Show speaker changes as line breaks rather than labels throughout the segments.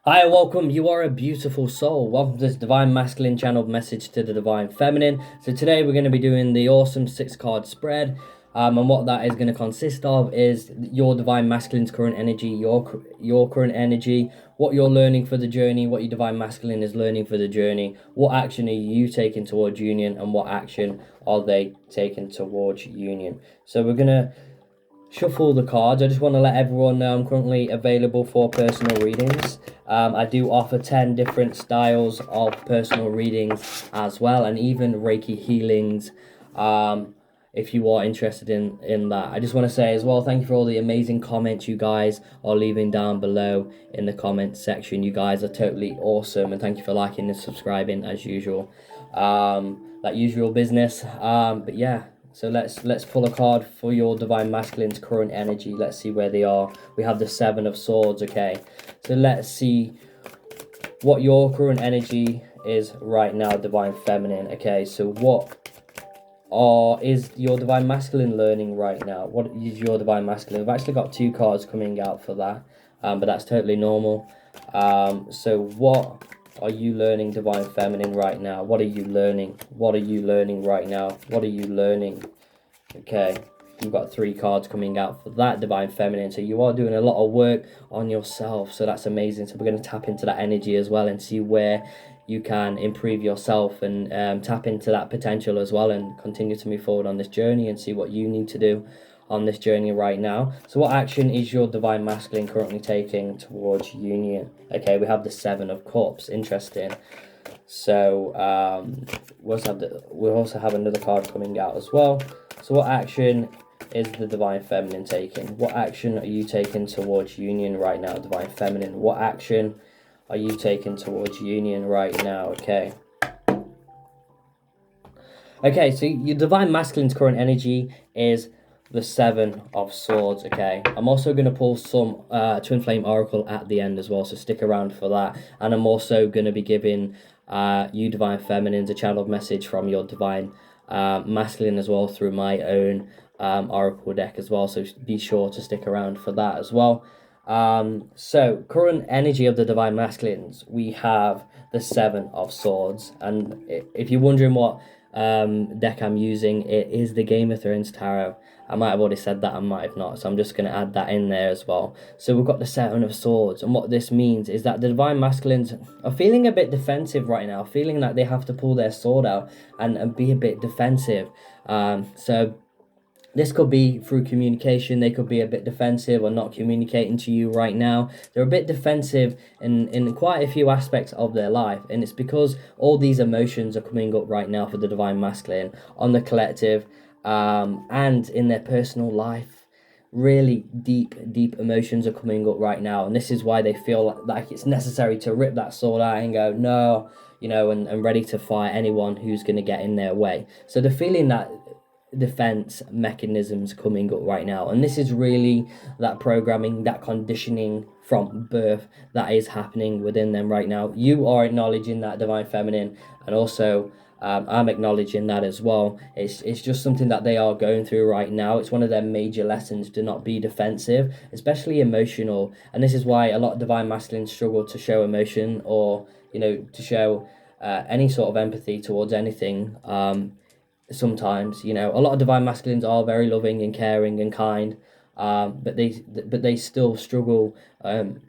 Hi, welcome. You are a beautiful soul. Welcome to this Divine Masculine channeled message to the Divine Feminine. So today we're going to be doing the awesome 6 card spread. And what that is going to consist of is your Divine Masculine's current energy, your current energy, what you're learning for the journey, what your Divine Masculine is learning for the journey, what action are you taking towards union, and what action are they taking towards union. So we're going to shuffle the cards. I just want to let everyone know I'm currently available for personal readings. I do offer 10 different styles of personal readings as well, and even Reiki healings. If you are interested in that, I just want to say as well, thank you for all the amazing comments you guys are leaving down below in the comment section. You guys are totally awesome, and thank you for liking and subscribing as usual. That usual business. But yeah. So let's pull a card for your Divine Masculine's current energy. Let's see where they are. We have the 7 of Swords, okay? So let's see what your current energy is right now, Divine Feminine. Okay, so what is your Divine Masculine learning right now? What is your Divine Masculine? I've actually got 2 cards coming out for that, but that's totally normal. So what are you learning, Divine Feminine, right now? What are you learning? What are you learning right now? What are you learning? Okay, you've got 3 cards coming out for that, Divine Feminine. So you are doing a lot of work on yourself. So that's amazing. So we're going to tap into that energy as well and see where you can improve yourself and tap into that potential as well and continue to move forward on this journey and see what you need to do on this journey right now. So what action is your Divine Masculine currently taking towards union? Okay, we have the 7 of Cups. Interesting. So we'll also have another card coming out as well. So what action is the Divine Feminine taking? What action are you taking towards union right now, Divine Feminine? What action are you taking towards union right now? Okay. Okay, so your Divine Masculine's current energy is the 7 of Swords, okay? I'm also going to pull some Twin Flame Oracle at the end as well, so stick around for that. And I'm also going to be giving you Divine Feminines a channeled message from your Divine Masculine as well through my own Oracle deck as well, so be sure to stick around for that as well. So current energy of the Divine Masculines, we have the 7 of Swords. And if you're wondering what deck I'm using, it is the Game of Thrones Tarot. I might have already said that, I might have not, so I'm just going to add that in there as well. So we've got the 7 of Swords, and what this means is that the Divine Masculines are feeling a bit defensive right now, feeling like they have to pull their sword out and be a bit defensive. So this could be through communication. They could be a bit defensive or not communicating to you right now. They're a bit defensive in quite a few aspects of their life. And it's because all these emotions are coming up right now for the Divine Masculine on the collective and in their personal life. Really deep emotions are coming up right now. And this is why they feel like it's necessary to rip that sword out and go, no, and ready to fight anyone who's going to get in their way. So the feeling that defense mechanisms coming up right now, and this is really that programming, that conditioning from birth that is happening within them right now. You are acknowledging that, Divine Feminine, and also I'm acknowledging that as well. It's just something that they are going through right now. It's one of their major lessons to not be defensive, especially emotional. And this is why a lot of Divine Masculines struggle to show emotion or to show any sort of empathy towards anything. Sometimes, a lot of Divine Masculines are very loving and caring and kind, but they still struggle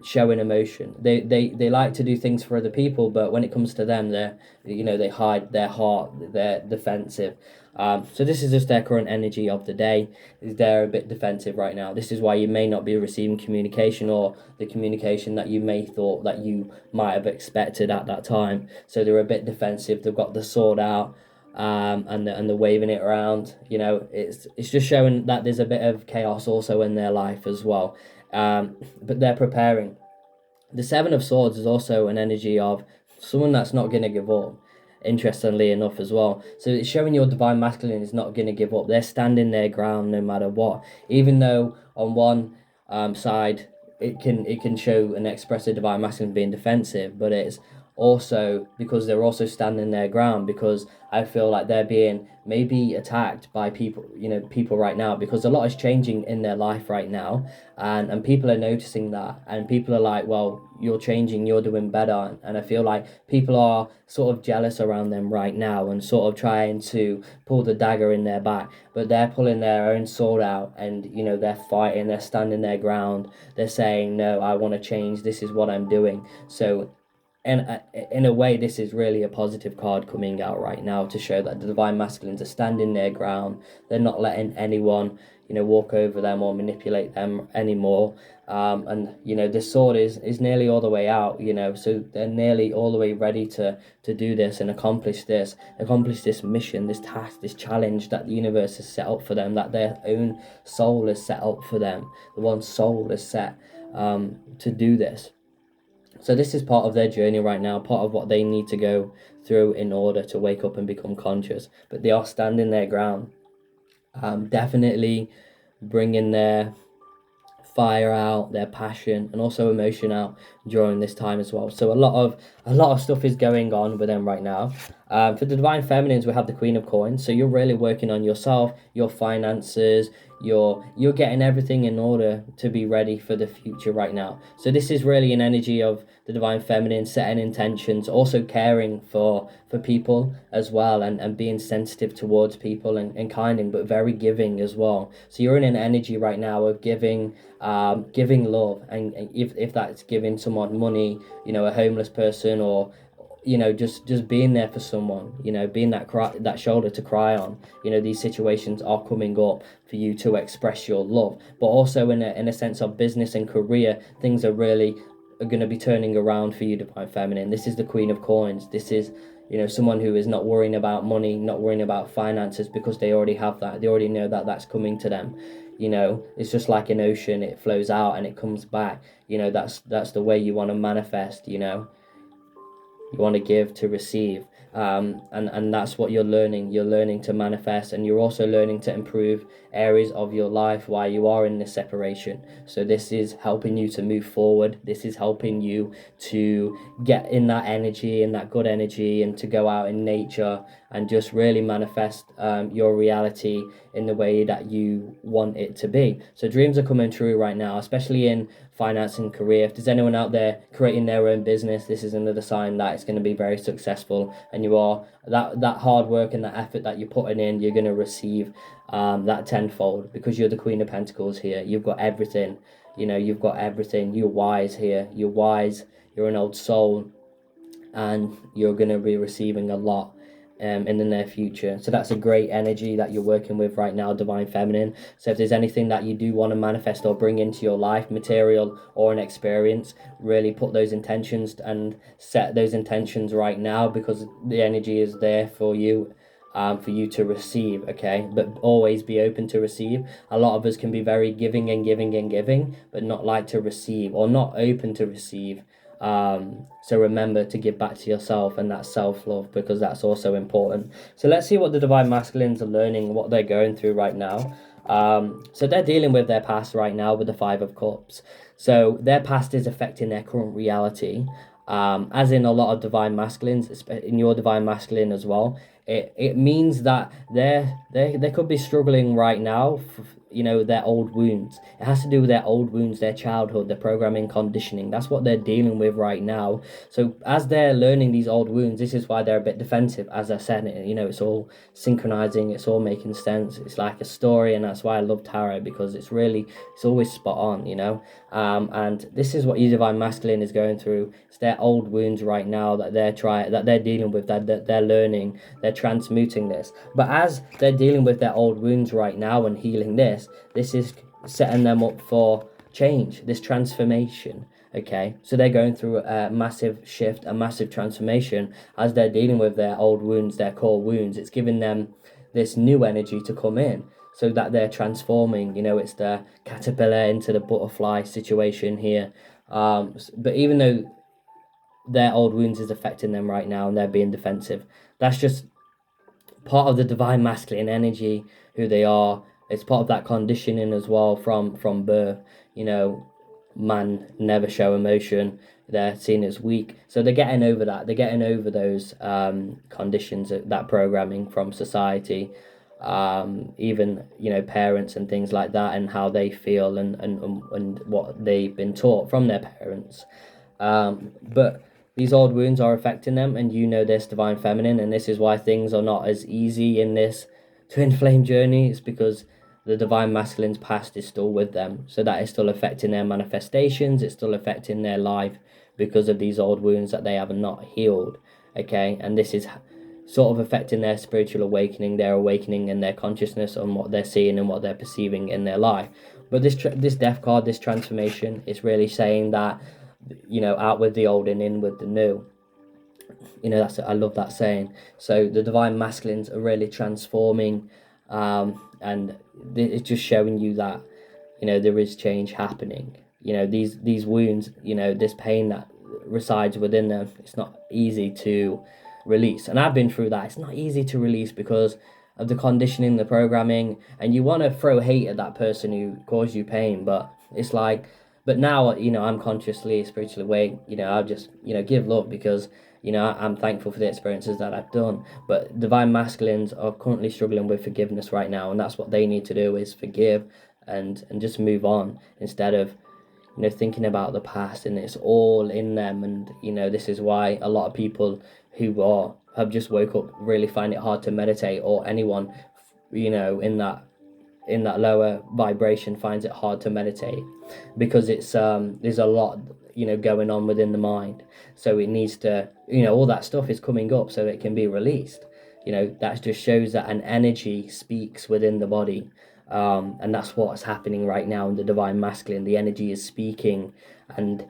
showing emotion. They like to do things for other people, but when it comes to them, they hide their heart, they're defensive. So this is just their current energy of the day. They're a bit defensive right now. This is why you may not be receiving communication, or the communication that you may thought that you might have expected at that time. So they're a bit defensive. They've got the sword out. And they're waving it around. It's just showing that there's a bit of chaos also in their life as well. But they're preparing. The 7 of Swords is also an energy of someone that's not going to give up, interestingly enough as well. So it's showing your Divine Masculine is not going to give up. They're standing their ground no matter what. Even though on one side it can show and express a Divine Masculine being defensive, but it's also because they're also standing their ground, because I feel like they're being maybe attacked by people, people right now, because a lot is changing in their life right now, and people are noticing that, and people are like, well, you're changing, you're doing better, and I feel like people are sort of jealous around them right now and sort of trying to pull the dagger in their back, but they're pulling their own sword out, and they're fighting, they're standing their ground, they're saying, no, I want to change, this is what I'm doing. So and in a way, this is really a positive card coming out right now to show that the divine masculines are standing their ground. They're not letting anyone, walk over them or manipulate them anymore. And this sword is nearly all the way out. So they're nearly all the way ready to do this and accomplish this mission, this task, this challenge that the universe has set up for them, that their own soul has set up for them. The one soul is set to do this. So this is part of their journey right now, part of what they need to go through in order to wake up and become conscious. But they are standing their ground, definitely bringing their fire out, their passion, and also emotion out during this time as well. So a lot of stuff is going on with them right now. For the divine feminines, we have the Queen of Coins. So you're really working on yourself, your finances. You're getting everything in order to be ready for the future right now. So this is really an energy of the divine feminine, setting intentions, also caring for people as well, and being sensitive towards people and kinding, but very giving as well. So you're in an energy right now of giving love, and if that's giving someone money, a homeless person, or just being there for someone, being that shoulder to cry on. These situations are coming up for you to express your love, but also in a sense of business and career, things are going to be turning around for you, divine feminine. This is the Queen of Coins. This is someone who is not worrying about money, not worrying about finances, because they already have that. They already know that that's coming to them. It's just like an ocean, it flows out and it comes back. That's the way you want to manifest. You want to give to receive, and that's what you're learning to manifest, and you're also learning to improve areas of your life while you are in this separation. So this is helping you to move forward. This is helping you to get in that energy, in that good energy, and to go out in nature and just really manifest your reality in the way that you want it to be. So dreams are coming true right now, especially in finance and career. If there's anyone out there creating their own business, this is another sign that it's going to be very successful, and you are that hard work and that effort that you're putting in, you're going to receive that tenfold, because you're the Queen of Pentacles here. You've got everything. You've got everything. You're wise here. You're wise. You're an old soul, and you're going to be receiving a lot in the near future. So that's a great energy that you're working with right now, divine feminine. So if there's anything that you do want to manifest or bring into your life, material or an experience, really put those intentions and set those intentions right now, because the energy is there for you to receive. Okay, but always be open to receive. A lot of us can be very giving and giving and giving, but not like to receive, or not open to receive. So remember to give back to yourself and that self-love, because that's also important. So let's see what the divine masculines are learning, what they're going through right now. So they're dealing with their past right now with the Five of Cups. So their past is affecting their current reality, as in a lot of divine masculines, in your divine masculine as well. It means that they could be struggling right now for, their old wounds. It has to do with their old wounds, their childhood, their programming, conditioning. That's what they're dealing with right now. So as they're learning these old wounds, this is why they're a bit defensive. As I said, it's all synchronizing, it's all making sense. It's like a story, and that's why I love tarot, because it's always spot on, and this is what your divine masculine is going through. It's their old wounds right now that they're dealing with, that they're learning, they're transmuting this. But as they're dealing with their old wounds right now and healing this is setting them up for change, this transformation. Okay, so they're going through a massive shift, a massive transformation as they're dealing with their old wounds, their core wounds. It's giving them this new energy to come in, so that they're transforming. It's the caterpillar into the butterfly situation here. But even though their old wounds is affecting them right now and they're being defensive, that's just part of the divine masculine energy, who they are. It's part of that conditioning as well from birth. man never show emotion. They're seen as weak. So they're getting over that. They're getting over those conditions, that programming from society, even parents and things like that, and how they feel and what they've been taught from their parents. But these old wounds are affecting them, and this divine feminine, and this is why things are not as easy in this twin flame journey. It's because the divine masculine's past is still with them, so that is still affecting their manifestations. It's still affecting their life because of these old wounds that they have not healed. Okay, and this is sort of affecting their spiritual awakening, their awakening in their consciousness on what they're seeing and what they're perceiving in their life. But this death card, this transformation, is really saying that, out with the old and in with the new. I love that saying. So the divine masculines are really transforming, and it's just showing you that, there is change happening. These wounds, this pain that resides within them, it's not easy to release. And I've been through that. It's not easy to release because of the conditioning, the programming, and you want to throw hate at that person who caused you pain, but it's like, but now, I'm consciously, spiritually awake, I'll just, give love, because, I'm thankful for the experiences that I've done. But divine masculines are currently struggling with forgiveness right now, and that's what they need to do, is forgive and just move on, instead of, thinking about the past, and it's all in them. And, this is why a lot of people who have just woke up really find it hard to meditate, or anyone, in that lower vibration finds it hard to meditate, because it's there's a lot going on within the mind. So it needs to, all that stuff is coming up so it can be released. That just shows that an energy speaks within the body, and that's what's happening right now in the divine masculine. The energy is speaking, and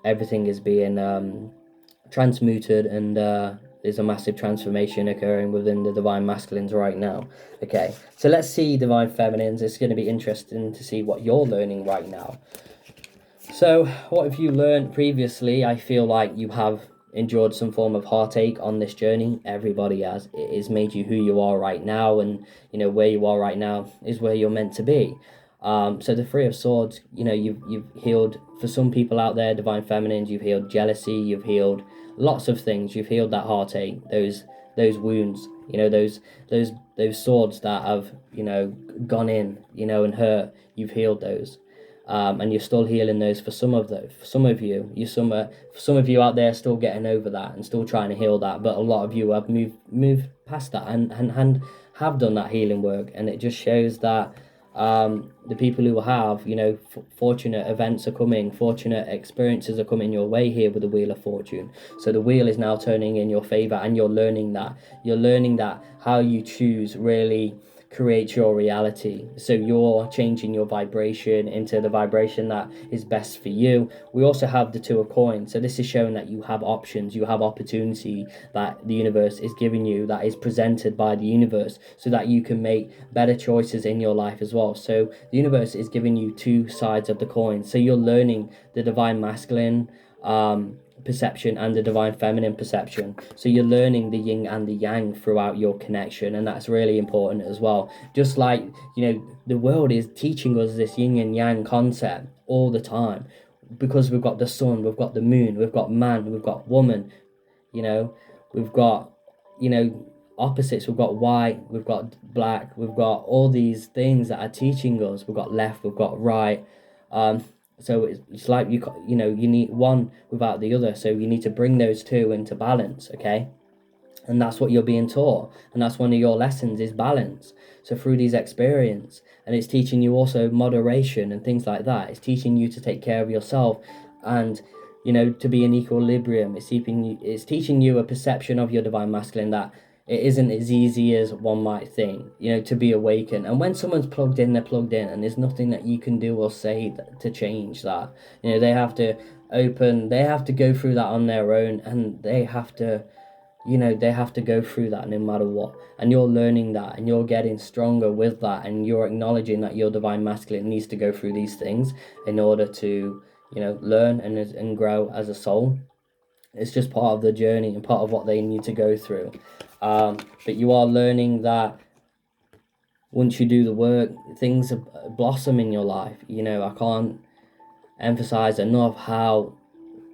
everything is being transmuted, and there's a massive transformation occurring within the divine masculines right now. Okay, so let's see divine feminines. It's going to be interesting to see what you're learning right now. So what have you learned previously? I feel like you have endured some form of heartache on this journey. Everybody has. It has made you who you are right now, and where you are right now is where you're meant to be. So the Three of Swords, you've healed, for some people out there, divine feminines, you've healed jealousy, you've healed lots of things. You've healed that heartache, those wounds, those swords that have gone in, and hurt. You've healed those, and you're still healing those for some of you. Some of you out there still getting over that and still trying to heal that, but a lot of you have moved past that and have done that healing work. And it just shows that the people who have, fortunate events are coming, fortunate experiences are coming your way here with the Wheel of Fortune. So the wheel is now turning in your favor, and you're learning that how you choose really create your reality. So you're changing your vibration into the vibration that is best for you. We also have the Two of Coins. So this is showing that you have options, you have opportunity that the universe is giving you, that is presented by the universe, so that you can make better choices in your life as well. So the universe is giving you two sides of the coin. So you're learning the divine masculine perception and the divine feminine perception. So you're learning the yin and the yang throughout your connection, and that's really important as well. Just like the world is teaching us this yin and yang concept all the time, because we've got the sun, we've got the moon, we've got man, we've got woman, we've got opposites, we've got white, we've got black, we've got all these things that are teaching us. We've got left, we've got right. So it's like you need one without the other. So you need to bring those two into balance, okay? And that's what you're being taught. And that's one of your lessons, is balance. So through these experiences, and it's teaching you also moderation and things like that. It's teaching you to take care of yourself and, to be in equilibrium. It's teaching you a perception of your divine masculine that it isn't as easy as one might think, to be awakened. And when someone's plugged in, they're plugged in, and there's nothing that you can do or say to change that. They have to go through that on their own, and they have to go through that no matter what. And you're learning that, and you're getting stronger with that, and you're acknowledging that your divine masculine needs to go through these things in order to, learn and grow as a soul. It's just part of the journey and part of what they need to go through. But you are learning that once you do the work, things blossom in your life. You know, I can't emphasize enough how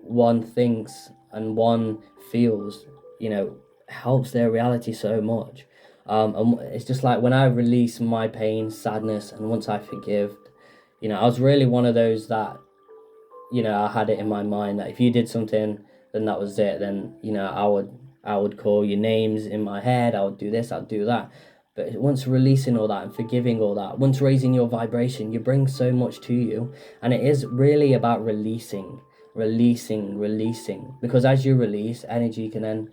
one thinks and one feels, you know, helps their reality so much. And it's just like when I release my pain, sadness, and once I forgive, you know, I was really one of those that, you know, I had it in my mind that if you did something, then that was it. Then, you know, I would call your names in my head. I would do this, I'd do that. But once releasing all that and forgiving all that, once raising your vibration, you bring so much to you. And it is really about releasing, releasing. Because as you release, energy can then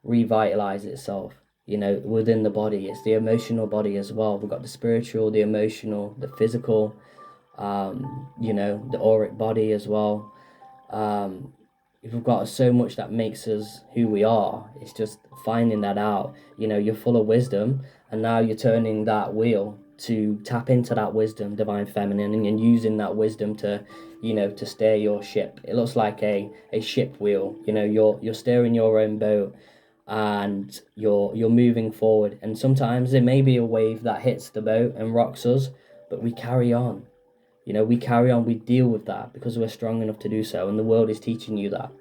revitalize itself, you know, within the body. It's the emotional body as well. We've got the spiritual, the emotional, the physical, you know, the auric body as well. We've got so much that makes us who we are. It's just finding that out. You know, you're full of wisdom, and now you're turning that wheel to tap into that wisdom, divine feminine, and using that wisdom to, you know, to steer your ship. It looks like a ship wheel. You know, you're steering your own boat, and you're moving forward. And sometimes there may be a wave that hits the boat and rocks us, but we carry on. You know, we carry on, we deal with that because we're strong enough to do so. And the world is teaching you that.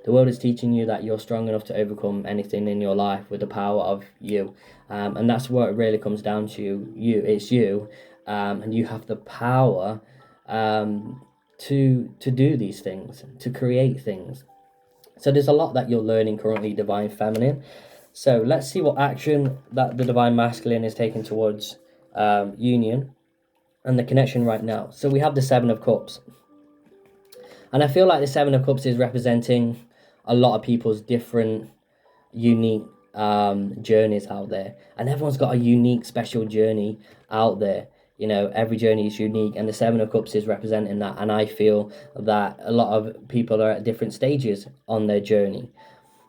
The world is teaching you that you're strong enough to overcome anything in your life with the power of you. And that's what it really comes down to. It's you. And you have the power to do these things, to create things. So there's a lot that you're learning currently, Divine Feminine. So let's see what action that the Divine Masculine is taking towards union and the connection right now. So we have the Seven of Cups. And I feel like the Seven of Cups is representing a lot of people's different, unique journeys out there. And everyone's got a unique, special journey out there. You know, every journey is unique, and the Seven of Cups is representing that. And I feel that a lot of people are at different stages on their journey.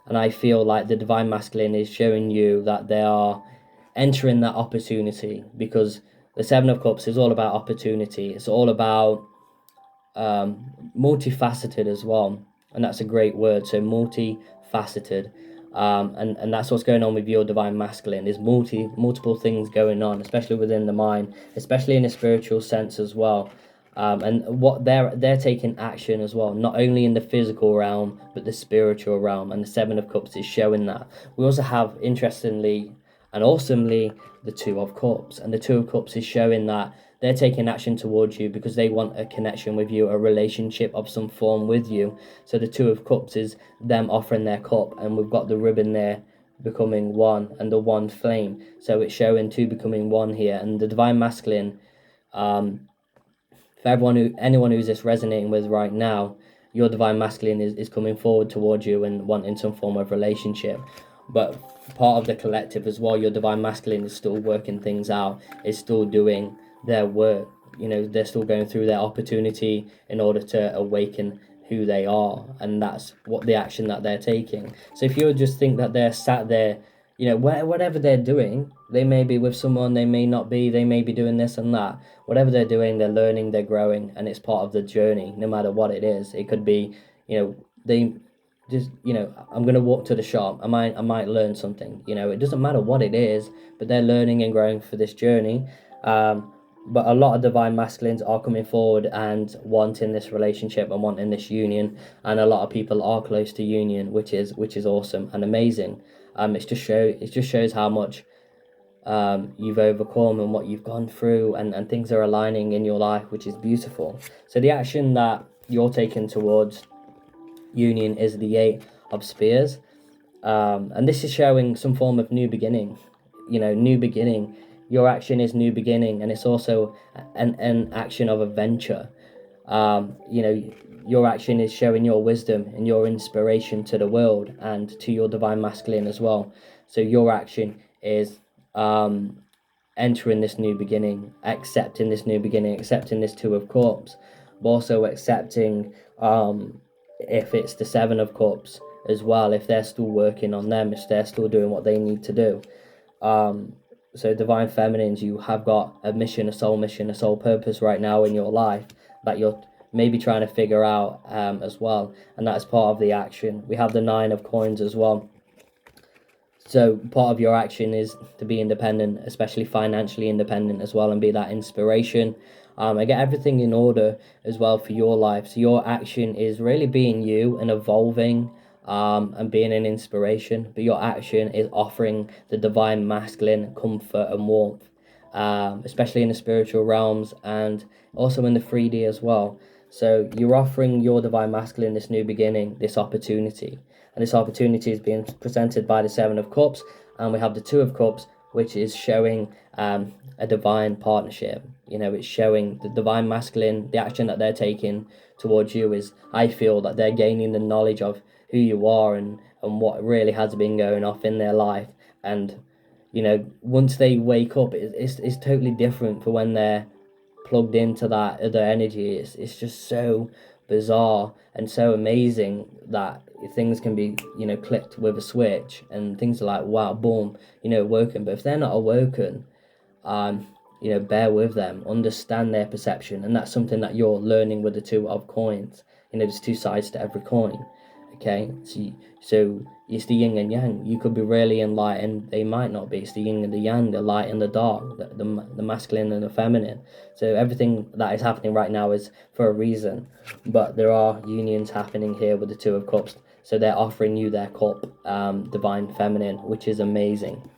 And I feel like the Divine Masculine is showing you that they are entering that opportunity, because the Seven of Cups is all about opportunity. It's all about multifaceted as well. And that's a great word. So multifaceted. And that's what's going on with your Divine Masculine. There's multiple things going on, especially within the mind, especially in a spiritual sense as well. And what they're taking action as well, not only in the physical realm, but the spiritual realm. And the Seven of Cups is showing that. We also have, interestingly and awesomely, the Two of Cups. And the Two of Cups is showing that they're taking action towards you because they want a connection with you, a relationship of some form with you. So the Two of Cups is them offering their cup, and we've got the ribbon there becoming one, and the one flame. So it's showing two becoming one here. And the Divine Masculine, for anyone who's this resonating with right now, your Divine Masculine is coming forward towards you and wanting some form of relationship. But part of the collective as well, your Divine Masculine is still working things out, is still doing their work. You know, they're still going through their opportunity in order to awaken who they are, and that's what the action that they're taking. So if you just think that they're sat there, you know, whatever they're doing, they may be with someone, they may not be, they may be doing this and that. Whatever they're doing, they're learning, they're growing, and it's part of the journey, no matter what it is. It could be, you know, they just, you know, I'm going to walk to the shop, I might learn something. You know, it doesn't matter what it is, but they're learning and growing for this journey. But a lot of Divine Masculines are coming forward and wanting this relationship and wanting this union, and a lot of people are close to union, which is awesome and amazing. It just shows how much you've overcome and what you've gone through, and things are aligning in your life, which is beautiful. So the action that you're taking towards union is the Eight of Spears, and this is showing some form of new beginning. You know, new beginning. Your action is new beginning, and it's also an action of adventure. You know, your action is showing your wisdom and your inspiration to the world and to your Divine Masculine as well. So your action is entering this new beginning, accepting this new beginning, accepting this Two of Cups, but also accepting if it's the Seven of Cups as well, if they're still working on them, if they're still doing what they need to do. So Divine Feminines, you have got a mission, a soul purpose right now in your life that you're maybe trying to figure out as well, and that is part of the action. We have the Nine of Coins as well. So part of your action is to be independent, especially financially independent as well, and be that inspiration. And get everything in order as well for your life. So your action is really being you and evolving, and being an inspiration. But your action is offering the divine masculine comfort and warmth, especially in the spiritual realms and also in the 3D as well. So you're offering your divine masculine this new beginning, this opportunity. And this opportunity is being presented by the Seven of Cups, and we have the Two of Cups, which is showing a divine partnership. It's showing the divine masculine, the action that they're taking towards you is, I feel that they're gaining the knowledge of who you are and what really has been going off in their life. And once they wake up, it's totally different for when they're plugged into that other energy. It's just so bizarre and so amazing that things can be clicked with a switch, and things are like, wow, boom, awoken. But if they're not awoken, bear with them, understand their perception. And that's something that you're learning with the Two of Coins. There's two sides to every coin. Okay, so it's the yin and yang. You could be really enlightened, they might not be. It's the yin and the yang, the light and the dark, the masculine and the feminine. So everything that is happening right now is for a reason. But there are unions happening here with the Two of Cups. So they're offering you their cup, divine feminine, which is amazing.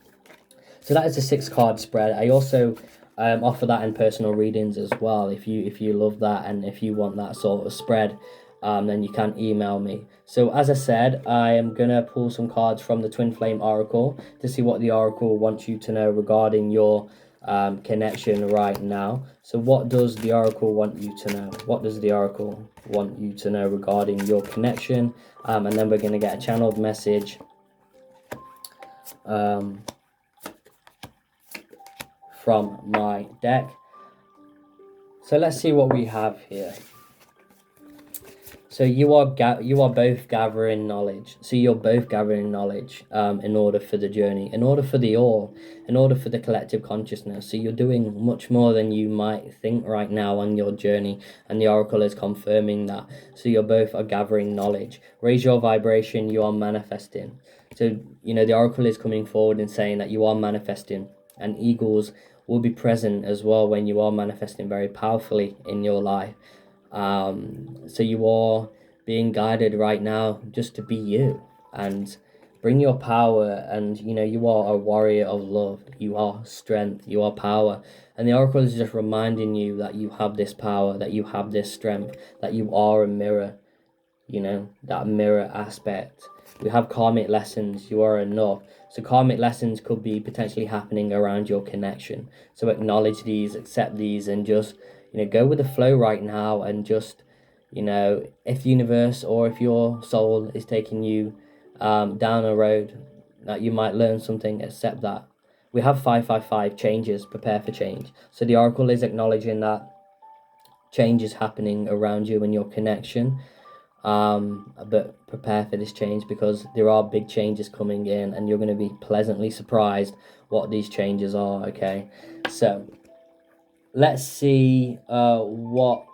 So that is a 6-card spread. I also offer that in personal readings as well. If you love that, and if you want that sort of spread, then you can email me. So as I said, I am going to pull some cards from the Twin Flame Oracle to see what the Oracle wants you to know regarding your connection right now. So what does the Oracle want you to know? What does the Oracle want you to know regarding your connection? And then we're going to get a channeled message from my deck. So let's see what we have here. So you are both gathering knowledge. So you're both gathering knowledge in order for the journey, in order for the all, in order for the collective consciousness. So you're doing much more than you might think right now on your journey, and the Oracle is confirming that. So you're both are gathering knowledge. Raise your vibration, you are manifesting. So, the Oracle is coming forward and saying that you are manifesting, and eagles will be present as well when you are manifesting very powerfully in your life. So you are being guided right now just to be you and bring your power. And you are a warrior of love, you are strength, you are power, and the Oracle is just reminding you that you have this power, that you have this strength, that you are a mirror. That mirror aspect. We have karmic lessons, you are enough. So karmic lessons could be potentially happening around your connection. So acknowledge these, accept these, and just go with the flow right now. And just if the universe or if your soul is taking you down a road that you might learn something, accept that. We have 555 changes, prepare for change. So the Oracle is acknowledging that change is happening around you and your connection. But prepare for this change, because there are big changes coming in, and you're going to be pleasantly surprised what these changes are. Okay, so let's see what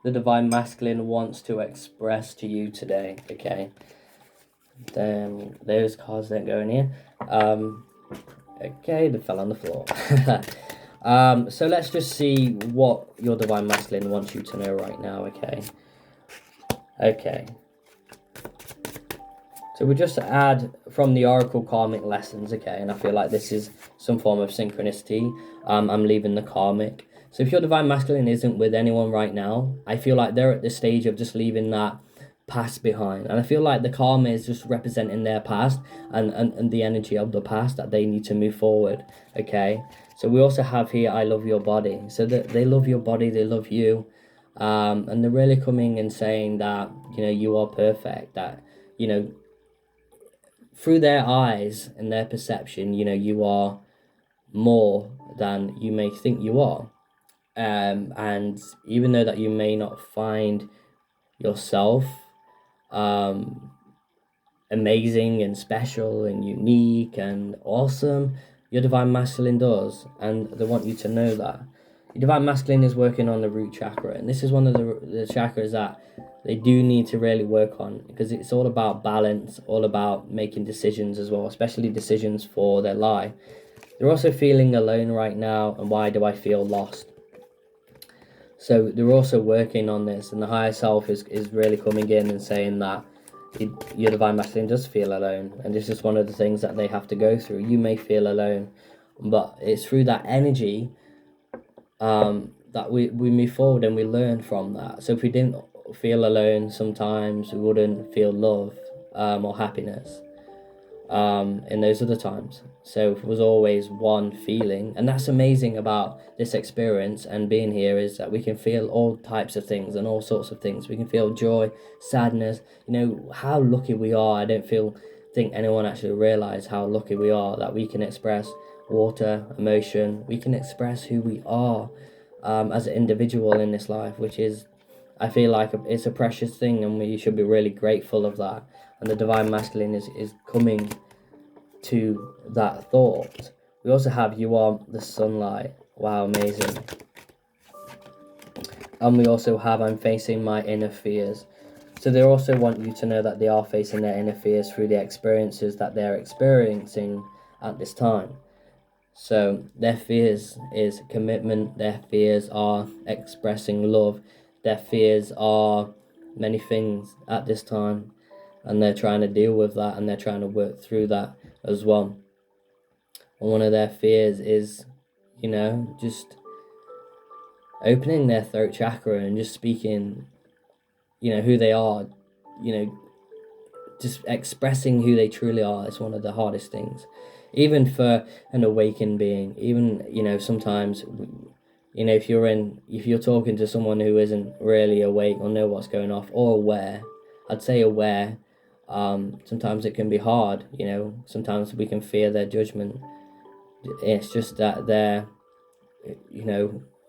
the divine masculine wants to express to you today. Okay, then those cards don't go in here. Okay, they fell on the floor. So let's just see what your divine masculine wants you to know right now. Okay, so we just add from the Oracle karmic lessons. Okay, and I feel like this is some form of synchronicity. I'm leaving the karmic. So if your divine masculine isn't with anyone right now, I feel like they're at the stage of just leaving that past behind, and I feel like the karma is just representing their past and the energy of the past that they need to move forward. Okay, so we also have here, I love your body. So that they love your body, they love you. And they're really coming and saying that you are perfect, that through their eyes and their perception, you are more than you may think you are. And even though that you may not find yourself amazing and special and unique and awesome, your divine masculine does, and they want you to know that. Your Divine Masculine is working on the root chakra, and this is one of the chakras that they do need to really work on, because it's all about balance, all about making decisions as well, especially decisions for their life. They're also feeling alone right now, and why do I feel lost? So they're also working on this, and the higher self is really coming in and saying that your Divine Masculine does feel alone, and this is one of the things that they have to go through. You may feel alone, but it's through that energy that we move forward and we learn from that. So if we didn't feel alone, sometimes we wouldn't feel love or happiness in those other times. So it was always one feeling, and that's amazing about this experience and being here, is that we can feel all types of things and all sorts of things. We can feel joy, sadness, how lucky we are. I don't think anyone actually realize how lucky we are that we can express water, emotion. We can express who we are as an individual in this life, which is, I feel like it's a precious thing, and we should be really grateful of that. And the Divine Masculine is coming to that thought. We also have you are the sunlight. Wow, amazing. And we also have I'm facing my inner fears. So they also want you to know that they are facing their inner fears through the experiences that they're experiencing at this time. So their fears is commitment, their fears are expressing love, their fears are many things at this time, and they're trying to deal with that, and they're trying to work through that as well. And one of their fears is, just opening their throat chakra and just speaking, who they are, just expressing who they truly are. It's one of the hardest things, even for an awakened being. Even, sometimes, if you're talking to someone who isn't really awake or know what's going on, or aware, I'd say aware, sometimes it can be hard. Sometimes we can fear their judgment. It's just that they're,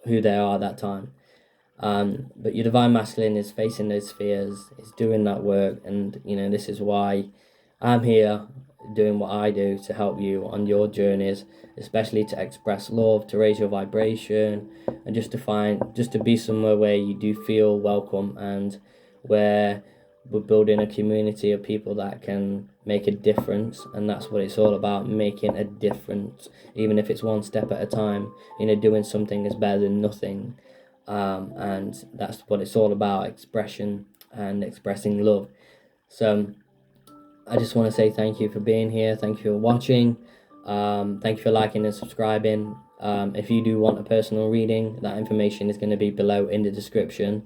who they are at that time. But your Divine Masculine is facing those fears, is doing that work, and this is why I'm here doing what I do to help you on your journeys, especially to express love, to raise your vibration, and just to be somewhere where you do feel welcome, and where we're building a community of people that can make a difference. And that's what it's all about, making a difference, even if it's one step at a time. Doing something is better than nothing. And that's what it's all about, expression and expressing love. So I just want to say thank you for being here, thank you for watching, thank you for liking and subscribing. If you do want a personal reading, that information is going to be below in the description,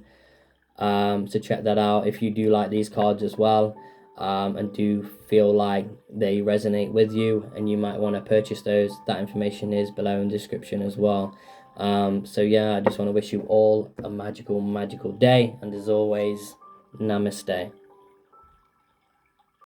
so check that out. If you do like these cards as well, and do feel like they resonate with you and you might want to purchase those, that information is below in the description as well. So yeah, I just want to wish you all a magical day, and as always, namaste.